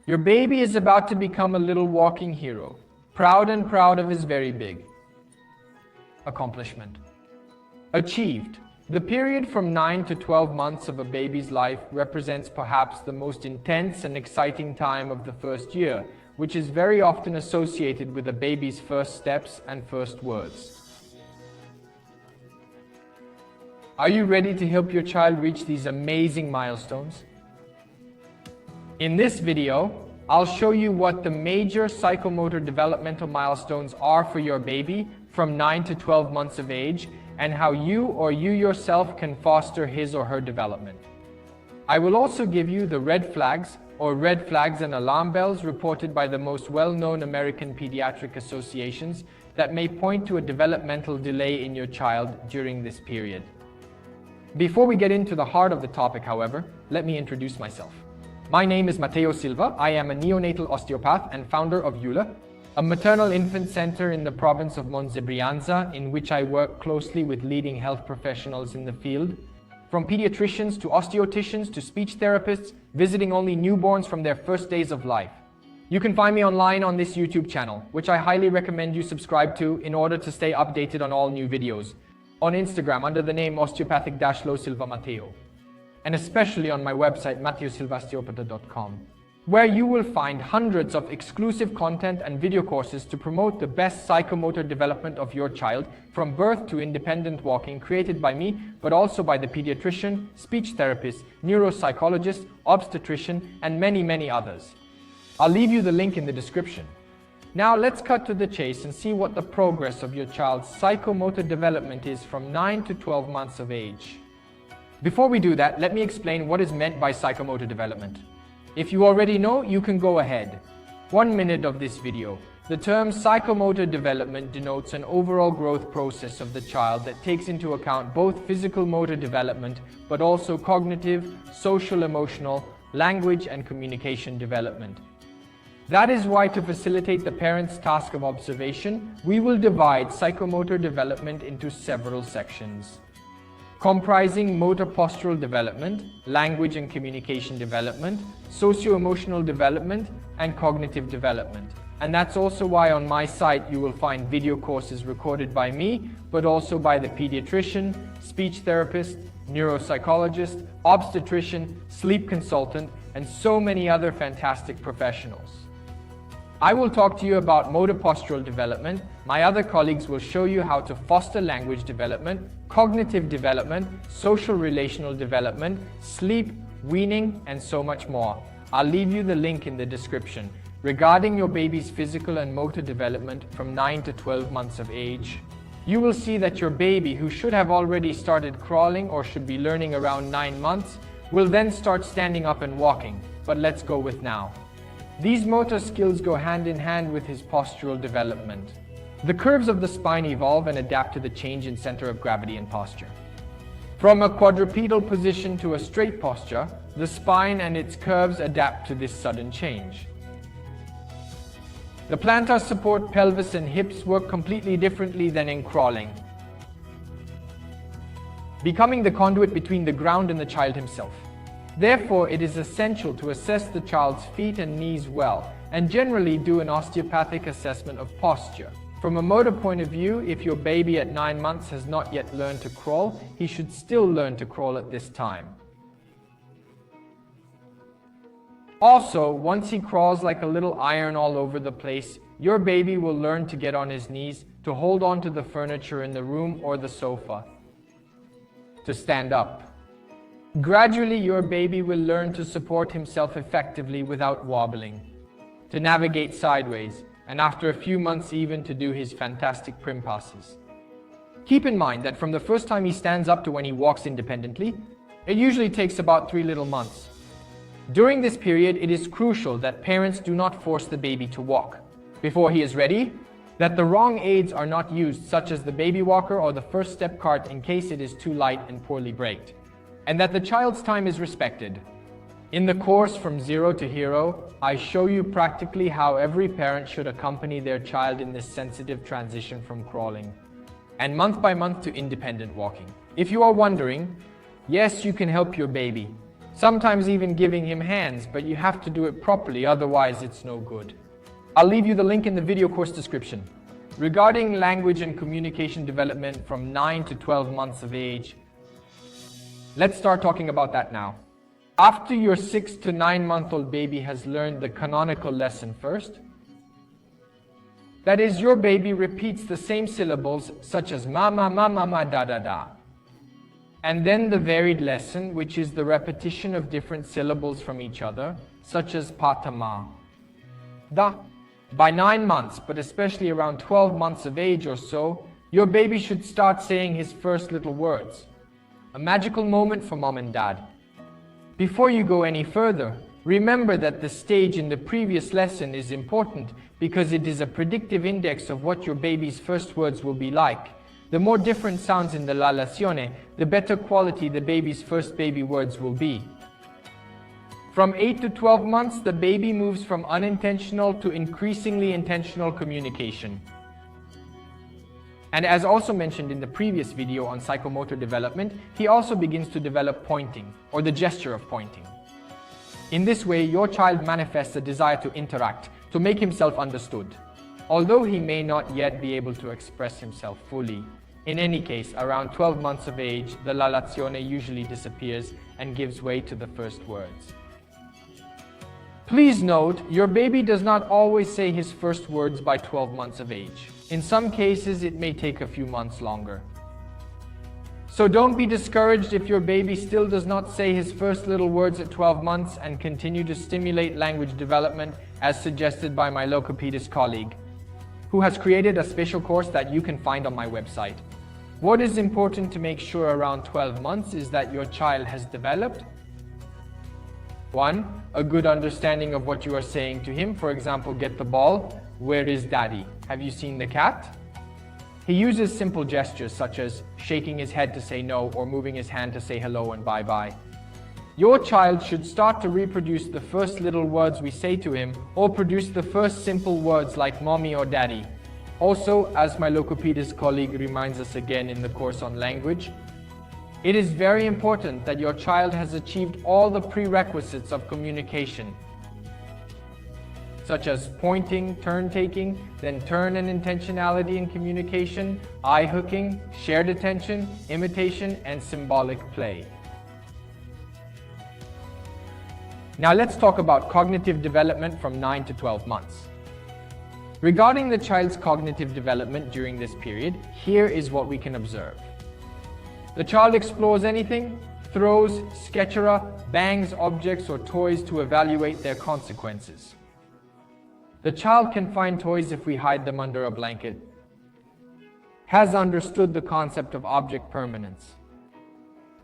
Your baby is about to become a little walking hero, proud of his very big accomplishment. Achieved. The period from 9 to 12 months of a baby's life represents perhaps the most intense and exciting time of the first year, which is very often associated with a baby's first steps and first words. Are you ready to help your child reach these amazing milestones? In this video, I'll show you what the major psychomotor developmental milestones are for your baby from 9 to 12 months of age, and how you or you yourself can foster his or her development. I will also give you the red flags and alarm bells reported by the most well-known American pediatric associations that may point to a developmental delay in your child during this period. Before we get into the heart of the topic, however, let me introduce myself. My name is Matteo Silva. I am a neonatal osteopath and founder of EULA, a maternal infant center in the province of Monza Brianza, in which I work closely with leading health professionals in the field, from pediatricians to osteoticians to speech therapists, visiting only newborns from their first days of life. You can find me online on this YouTube channel, which I highly recommend you subscribe to in order to stay updated on all new videos, on Instagram under the name osteopathic-lo Silva Matteo, and especially on my website matteosilvaosteopata.com, where you will find hundreds of exclusive content and video courses to promote the best psychomotor development of your child from birth to independent walking, created by me, but also by the pediatrician, speech therapist, neuropsychologist, obstetrician, and many others. I'll leave you the link in the description. Now let's cut to the chase and see what the progress of your child's psychomotor development is from 9 to 12 months of age. Before we do that, let me explain what is meant by psychomotor development. If you already know, you can go ahead. 1 minute of this video. The term psychomotor development denotes an overall growth process of the child that takes into account both physical motor development, but also cognitive, social, emotional, language, and communication development. That is why, to facilitate the parent's task of observation, we will divide psychomotor development into several sections, comprising motor postural development, language and communication development, socio-emotional development, and cognitive development. And that's also why on my site you will find video courses recorded by me, but also by the pediatrician, speech therapist, neuropsychologist, obstetrician, sleep consultant, and so many other fantastic professionals. I will talk to you about motor postural development. My other colleagues will show you how to foster language development, cognitive development, social relational development, sleep, weaning, and so much more. I'll leave you the link in the description. Regarding your baby's physical and motor development from 9 to 12 months of age, you will see that your baby, who should have already started crawling or should be learning around 9 months, will then start standing up and walking. But let's go with now. These motor skills go hand in hand with his postural development. The curves of the spine evolve and adapt to the change in center of gravity and posture. From a quadrupedal position to a straight posture, the spine and its curves adapt to this sudden change. The plantar support, pelvis, and hips work completely differently than in crawling, becoming the conduit between the ground and the child himself. Therefore, it is essential to assess the child's feet and knees well, and generally do an osteopathic assessment of posture. From a motor point of view, if your baby at 9 months has not yet learned to crawl, he should still learn to crawl at this time. Also, once he crawls like a little iron all over the place, your baby will learn to get on his knees, to hold on to the furniture in the room or the sofa, to stand up. Gradually, your baby will learn to support himself effectively without wobbling, to navigate sideways, and after a few months even to do his fantastic prim passes. Keep in mind that from the first time he stands up to when he walks independently, it usually takes about 3 little months. During this period, it is crucial that parents do not force the baby to walk before he is ready, that the wrong aids are not used, such as the baby walker or the first step cart, in case it is too light and poorly braked, and that the child's time is respected. In the course From Zero to Hero, I show you practically how every parent should accompany their child in this sensitive transition from crawling, and month by month to independent walking. If you are wondering, yes, you can help your baby. sometimes even giving him hands, but you have to do it properly, otherwise it's no good. I'll leave you the link in the video course description. Regarding language and communication development from 9 to 12 months of age, let's start talking about that now. After your 6 to 9 month old baby has learned the canonical lesson first, that is, your baby repeats the same syllables such as mama, mama, ma, da, da, da. And then the varied lesson, which is the repetition of different syllables from each other, such as patama, da. By 9 months, but especially around 12 months of age or so, your baby should start saying his first little words. A magical moment for mom and dad. Before you go any further, remember that the stage in the previous lesson is important because it is a predictive index of what your baby's first words will be like. The more different sounds in the la lezione, the better quality the baby's first baby words will be. From 8 to 12 months, the baby moves from unintentional to increasingly intentional communication. And as also mentioned in the previous video on psychomotor development, he also begins to develop pointing, or the gesture of pointing. In this way, your child manifests a desire to interact, to make himself understood. Although he may not yet be able to express himself fully, in any case, around 12 months of age, the la lezione usually disappears and gives way to the first words. Please note, your baby does not always say his first words by 12 months of age. In some cases, it may take a few months longer. So don't be discouraged if your baby still does not say his first little words at 12 months and continue to stimulate language development as suggested by my logopedist colleague, who has created a special course that you can find on my website. What is important to make sure around 12 months is that your child has developed 1. A good understanding of what you are saying to him. For example, get the ball. Where is daddy? Have you seen the cat? He uses simple gestures such as shaking his head to say no or moving his hand to say hello and bye-bye. Your child should start to reproduce the first little words we say to him or produce the first simple words like mommy or daddy. Also, as my logopedist colleague reminds us again in the course on language, it is very important that your child has achieved all the prerequisites of communication, such as pointing, turn-taking, then turn and intentionality in communication, eye-hooking, shared attention, imitation, and symbolic play. Now let's talk about cognitive development from 9 to 12 months. Regarding the child's cognitive development during this period, here is what we can observe. The child explores anything, throws, sketchera, bangs objects or toys to evaluate their consequences. The child can find toys if we hide them under a blanket. Has understood the concept of object permanence.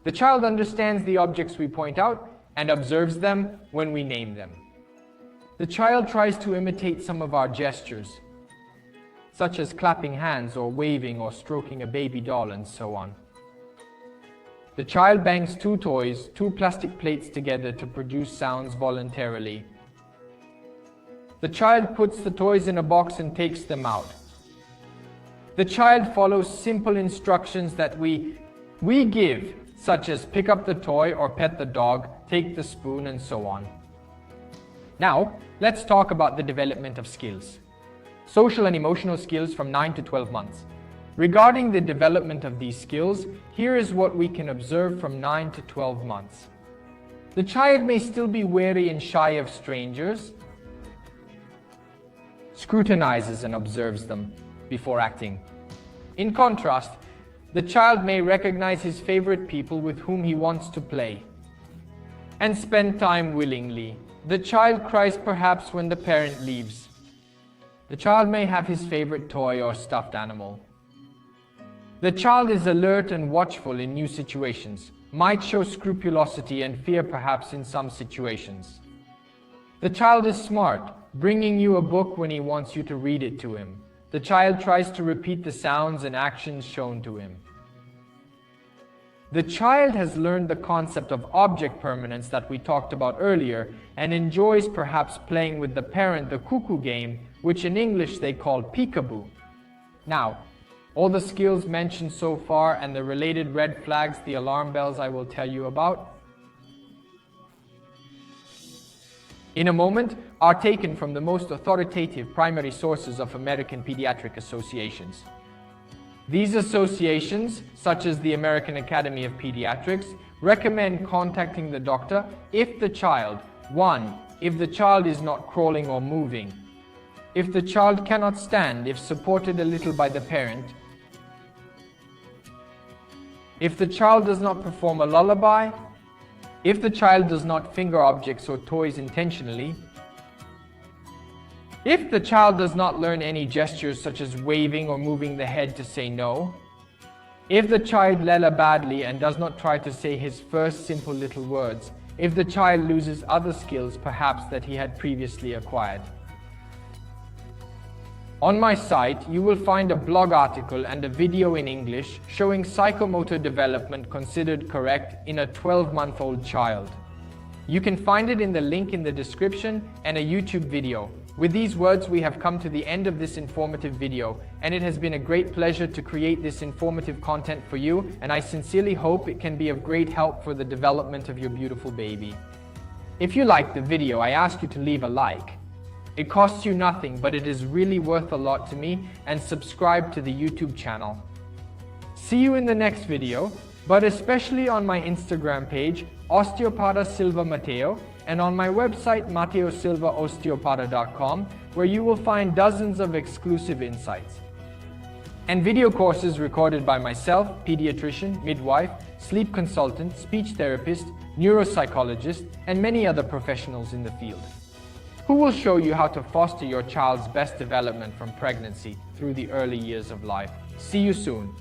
The child understands the objects we point out and observes them when we name them. The child tries to imitate some of our gestures, such as clapping hands or waving or stroking a baby doll and so on. The child bangs 2 toys, 2 plastic plates together to produce sounds voluntarily. The child puts the toys in a box and takes them out. The child follows simple instructions that we give, such as pick up the toy or pet the dog, take the spoon, and so on. Now, let's talk about the development of skills. Social and emotional skills from 9 to 12 months. Regarding the development of these skills, here is what we can observe from 9 to 12 months. The child may still be wary and shy of strangers, scrutinizes and observes them before acting. In contrast, the child may recognize his favorite people with whom he wants to play and spend time willingly. The child cries perhaps when the parent leaves. The child may have his favorite toy or stuffed animal. The child is alert and watchful in new situations, might show scrupulosity and fear perhaps in some situations. The child is smart, bringing you a book when he wants you to read it to him. The child tries to repeat the sounds and actions shown to him. The child has learned the concept of object permanence that we talked about earlier and enjoys perhaps playing with the parent the cuckoo game, which in English they call peekaboo. Now, all the skills mentioned so far and the related red flags, the alarm bells I will tell you about, in a moment are taken from the most authoritative primary sources of American pediatric associations. These associations, such as the American Academy of Pediatrics, recommend contacting the doctor if the child, 1. If the child is not crawling or moving, if the child cannot stand if supported a little by the parent, if the child does not perform a lullaby, if the child does not finger objects or toys intentionally, if the child does not learn any gestures such as waving or moving the head to say no, if the child lala badly and does not try to say his first simple little words, if the child loses other skills perhaps that he had previously acquired. On my site, you will find a blog article and a video in English showing psychomotor development considered correct in a 12-month-old child. You can find it in the link in the description and a YouTube video. With these words, we have come to the end of this informative video, and it has been a great pleasure to create this informative content for you, and I sincerely hope it can be of great help for the development of your beautiful baby. If you liked the video, I ask you to leave a like. It costs you nothing, but it is really worth a lot to me, and subscribe to the YouTube channel. See you in the next video, but especially on my Instagram page, Osteopata Silva Mateo, and on my website, mateosilvaosteopata.com, where you will find dozens of exclusive insights and video courses recorded by myself, pediatrician, midwife, sleep consultant, speech therapist, neuropsychologist, and many other professionals in the field, who will show you how to foster your child's best development from pregnancy through the early years of life. See you soon.